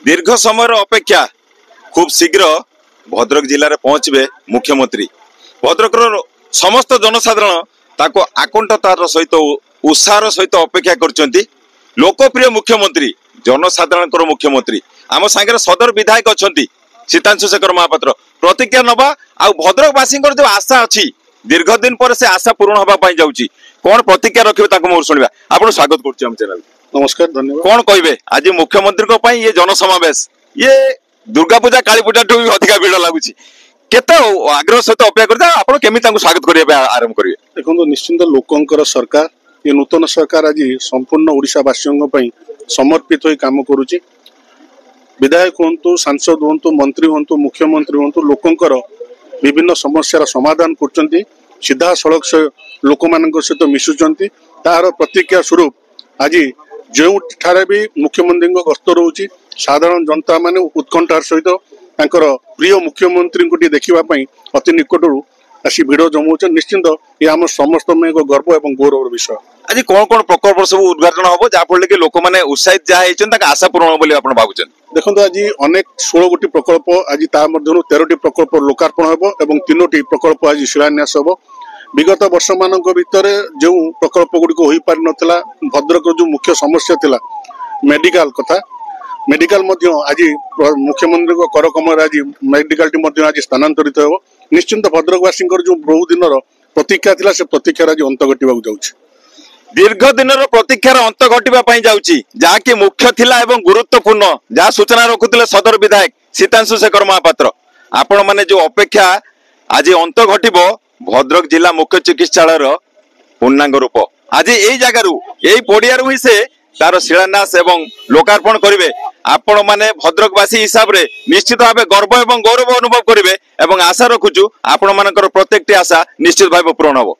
दीर्घ समय अपेक्षा खूब शीघ्र भद्रक जिले में पहुंचे मुख्यमंत्री। भद्रक समस्त जनसाधारण ताको आकंठतार सहित उत्साह सहित अपेक्षा कर लोकप्रिय मुख्यमंत्री जनसाधारण मुख्यमंत्री आम सांगे सदर विधायक अच्छा सीतांशु शेखर महापात्र प्रतिज्ञा नवा आ भद्रकवासी जो आशा अच्छी दीर्घ दिन पर से आशा पूर्ण होगा जाऊँगी कौन प्रतिज्ञा रखिए मोर शुणा आपको स्वागत कर चैनल। नमस्कार धन्यवाद। कौन कहे आज मुख्यमंत्री ये जनसमावेश ये दुर्गा पूजा काली पूजा ठू भी अधिक भिड़ लगुच केते आग्रह सहित अपेक्षा कर स्वागत करेंगे आरंभ करेंगे। देखो निश्चिंत लोकंकर सरकार ये नूतन सरकार आज संपूर्ण ओडिशावासियों समर्पित हो काम करुच्ची। विधायक हूँ सांसद हूँ मंत्री हूँ मुख्यमंत्री हूँ लोकंकर विभिन्न समस्यार समाधान कर सीधा सड़क से लोक मान सहित मिशुंट तार प्रतिज्ञा स्वरूप आज जो भी मुख्यमंत्री गस्त रोचे साधारण जनता माने उत्कंठार सहित प्रिय मुख्यमंत्री को देखापी अति निकटू आसी भिड़ जमाऊँ। निश्चिंत ये आम समस्त में एक गर्व और गौरव विषय। आज कौन कौन प्रकल्प सब उद्घाटन हम जहाँफल कि लोक मैंने उत्साहित जहाँ आशा पूर्ण बोली आप भावुं। देखो आज अनेक 16 गोटी प्रकल्प आज ता 13टी प्रकल्प लोकार्पण होब और 3टी प्रकल्प आज शिलान्यास होब। विगत वर्ष मान भितर जो प्रकल्प गुड़िक हो पारि नथिला भद्रक जो मुख्य समस्या थिला मेडिकल कथा मेडिकल आज मुख्यमंत्री कर कमल आज मेडिकल आज स्थानांतरित हो। निश्चिंत भद्रकवासी जो बहु दिन प्रतीक्षा थिला से प्रतीक्षार आज अंत घटवा जाउछि। दीर्घ दिन प्रतीक्षार अंत घटवाई जाउछि जहाँकि मुख्य थिला एवं गुरुत्वपूर्ण जहाँ सूचना रखुते सदर विधायक सीतांशु शेखर महापात्र आपण माने जो अपेक्षा आज अंत घटिबो भद्रक जिला मुख्य चिकित्सालय पूर्णांग रूप आज यही जगार यही पड़िया ही से तार शिलान्यास एवं लोकार्पण करेंगे। आपण माने भद्रकवासी हिसाब रे निश्चित भाव गर्व एवं गौरव अनुभव करेंगे और आशा रखुचु आपण मानकर प्रत्येकटी आशा निश्चित भाव पूर्ण हो।